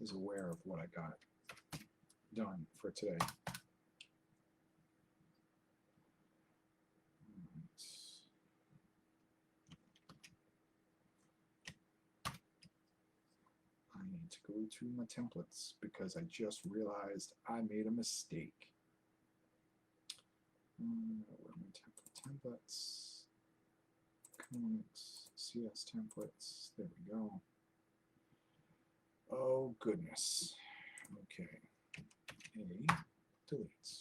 is aware of what I got done for today. I need to go to my templates because I just realized I made a mistake. Where are my templates? Comics, CS templates. There we go. Oh goodness. Okay. A deletes.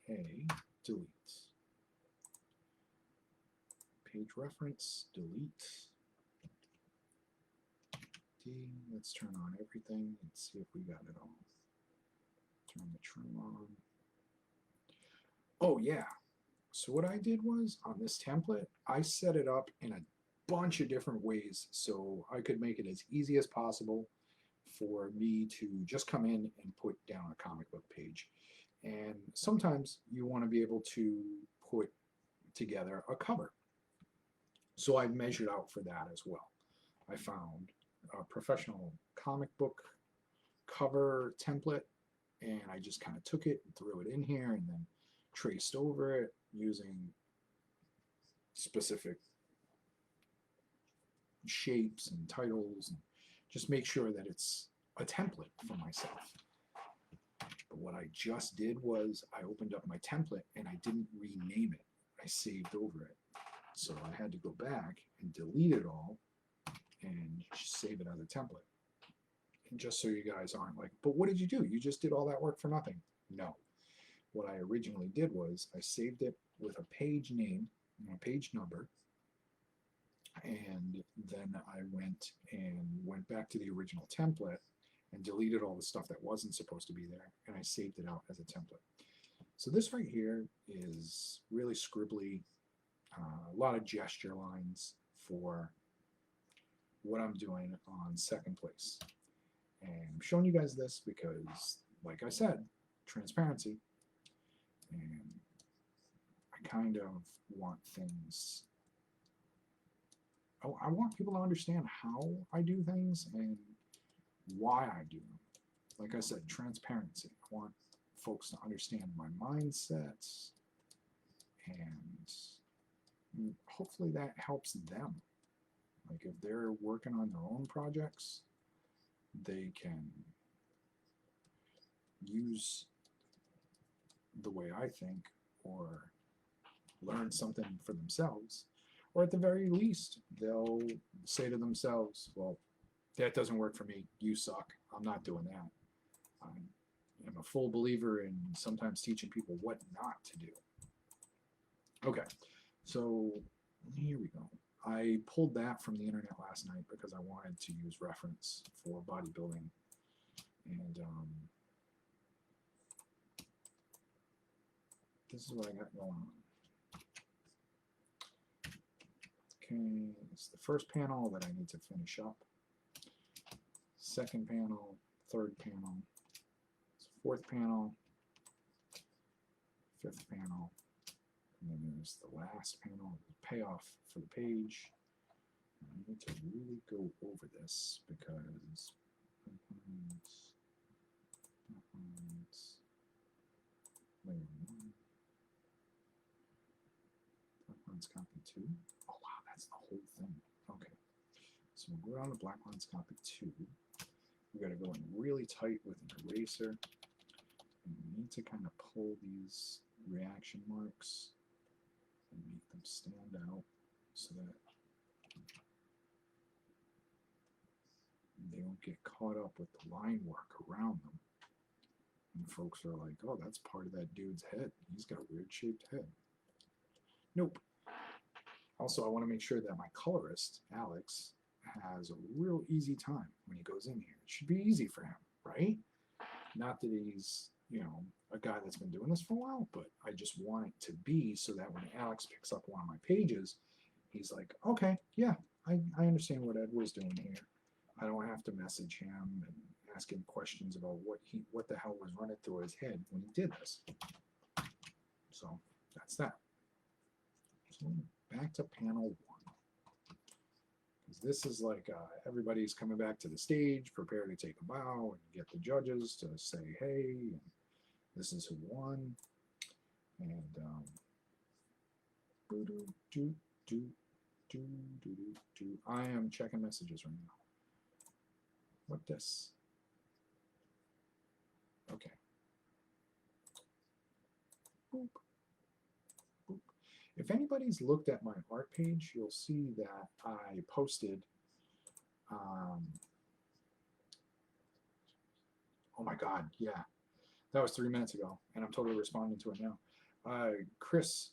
A deletes. Page reference, delete. D, let's turn on everything and see if we got it all. Turn the trim on. Oh yeah. So what I did was, on this template, I set it up in a bunch of different ways so I could make it as easy as possible for me to just come in and put down a comic book page. And sometimes you want to be able to put together a cover. So I measured out for that as well. I found a professional comic book cover template, and I just kind of took it and threw it in here and then traced over it using specific shapes and titles, and just make sure that it's a template for myself. But what I just did was I opened up my template and I didn't rename it. I saved over it. So I had to go back and delete it all and save it as a template. And just so you guys aren't like, but what did you do? You just did all that work for nothing. No. What I originally did was I saved it with a page name and a page number, and then I went back to the original template and deleted all the stuff that wasn't supposed to be there, and I saved it out as a template. So this right here is really scribbly, a lot of gesture lines for what I'm doing on second place. And I'm showing you guys this because, like I said, transparency, and I kind of want things, I want people to understand how I do things and why I do them. Like I said, transparency. I want folks to understand my mindsets, and hopefully that helps them. Like if they're working on their own projects, they can use the way I think or learn something for themselves. Or at the very least, they'll say to themselves, well, that doesn't work for me. You suck. I'm not doing that. I'm a full believer in sometimes teaching people what not to do. Okay, so here we go. I pulled that from the internet last night because I wanted to use reference for bodybuilding. And this is what I got going on. Okay, it's the first panel that I need to finish up. Second panel, third panel, fourth panel, fifth panel, and then there's the last panel, the payoff for the page. I need to really go over this because layer 1, black lines copy 2. Oh wow, that's the whole thing. Okay, so we'll go down to black lines copy 2. We got to go in really tight with an eraser, and we need to kind of pull these reaction marks and make them stand out so that they don't get caught up with the line work around them. And folks are like, oh, that's part of that dude's head. He's got a weird shaped head. Nope. Also, I want to make sure that my colorist, Alex, has a real easy time when he goes in here. It should be easy for him, right? Not that he's, you know, a guy that's been doing this for a while, but I just want it to be so that when Alex picks up one of my pages, he's like, okay, yeah, I understand what Ed was doing here. I don't have to message him and ask him questions about what the hell was running through his head when he did this. So that's that. So back to panel 1. This is like everybody's coming back to the stage, prepare to take a bow, and get the judges to say, hey, and this is who won. And I am checking messages right now. What this? Okay. Boop. Boop. If anybody's looked at my art page, you'll see that I posted oh my God, yeah. That was 3 minutes ago, and I'm totally responding to it now. Chris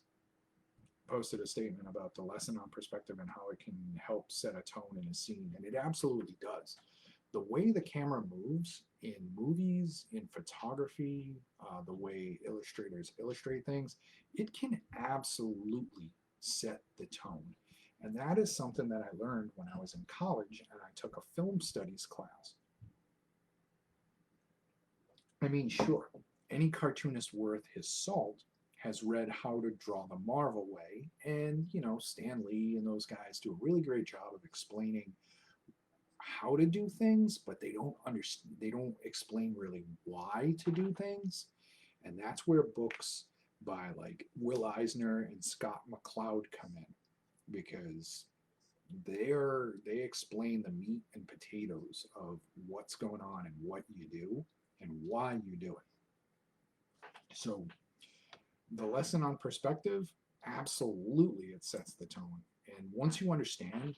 posted a statement about the lesson on perspective and how it can help set a tone in a scene, and it absolutely does. The way the camera moves in movies, in photography, the way illustrators illustrate things, it can absolutely set the tone. And that is something that I learned when I was in college and I took a film studies class. I mean, sure, any cartoonist worth his salt has read How to Draw the Marvel Way, and Stan Lee and those guys do a really great job of explaining how to do things, but they don't understand, they don't explain really why to do things. And that's where books by like Will Eisner and Scott McCloud come in, because they explain the meat and potatoes of what's going on and what you do and why you do it. So the lesson on perspective, absolutely it sets the tone. And once you understand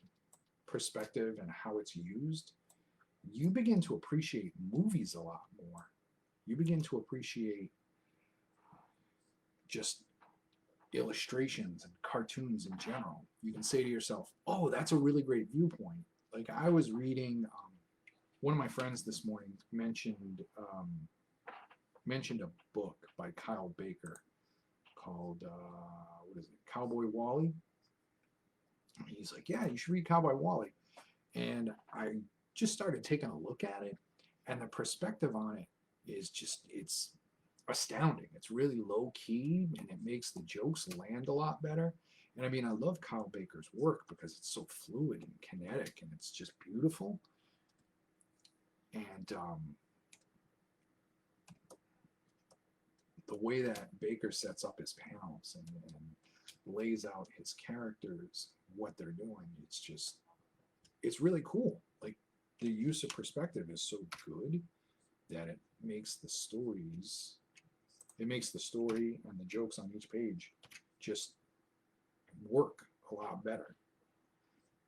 perspective and how it's used, you begin to appreciate movies a lot more. You begin to appreciate just illustrations and cartoons in general. You can say to yourself, oh, that's a really great viewpoint. Like I was reading, one of my friends this morning mentioned a book by Kyle Baker called, what is it, Cowboy Wally? He's like, yeah, you should read Cowboy Wally. And I just started taking a look at it, and the perspective on it is just, it's astounding. It's really low key, and it makes the jokes land a lot better. And I mean, I love Kyle Baker's work because it's so fluid and kinetic, and it's just beautiful. And the way that Baker sets up his panels and lays out his characters, what they're doing, it's really cool. Like the use of perspective is so good that it makes the story and the jokes on each page just work a lot better.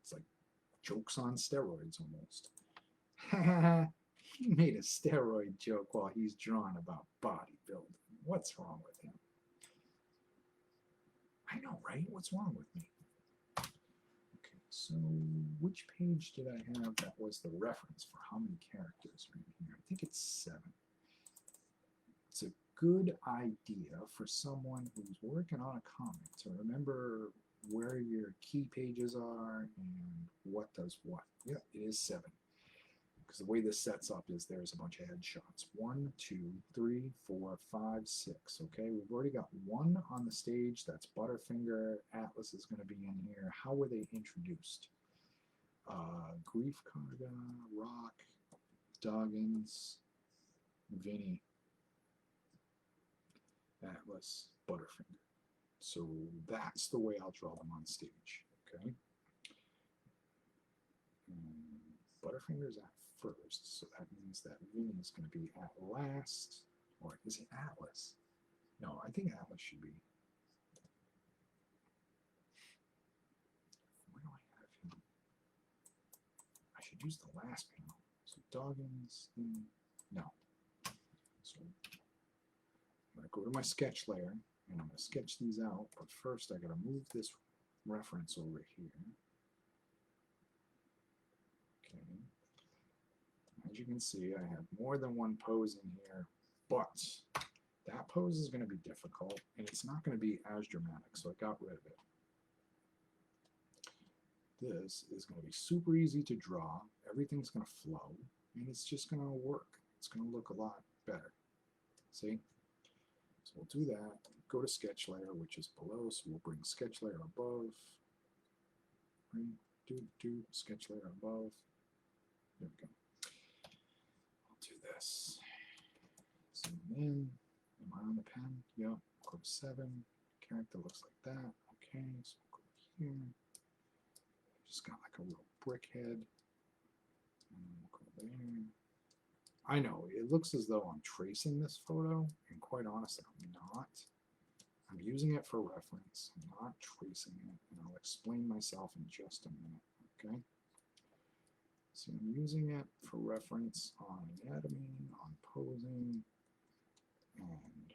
It's like jokes on steroids almost. He made a steroid joke while he's drawing about bodybuilding. What's wrong with him? I know, right? What's wrong with me? Okay, so which page did I have that was the reference for how many characters are in here? I think it's 7. It's a good idea for someone who's working on a comic to remember where your key pages are and what does what. Yeah, it is 7. Because the way this sets up is there's a bunch of headshots. 1, 2, 3, 4, 5, 6. Okay, we've already got 1 on the stage. That's Butterfinger. Atlas is going to be in here. How were they introduced? Grief Karga, Rock, Doggins, Vinny, Atlas, Butterfinger. So that's the way I'll draw them on stage. Okay. Butterfinger's at first, so that means that Vinny is going to be at last. Or is it Atlas? No, I think Atlas should be. Where do I have him? I should use the last panel. So Doggins, no. So I'm going to go to my sketch layer, and I'm going to sketch these out, but first I got to move this reference over here. Okay. As you can see, I have more than one pose in here, but that pose is going to be difficult, and it's not going to be as dramatic, so I got rid of it. This is going to be super easy to draw. Everything's going to flow, and it's just going to work. It's going to look a lot better. See? So we'll do that. Go to sketch layer, which is below, so we'll bring sketch layer above. Right? sketch layer above. There we go. I'll do this. Zoom in. Am I on the pen? Yep. Go 7. Character looks like that. Okay, so we'll go here. Just got like a little brick head. And we'll go there. I know, it looks as though I'm tracing this photo, and quite honestly, I'm not. I'm using it for reference. I'm not tracing it, and I'll explain myself in just a minute, okay? So I'm using it for reference on anatomy, on posing, and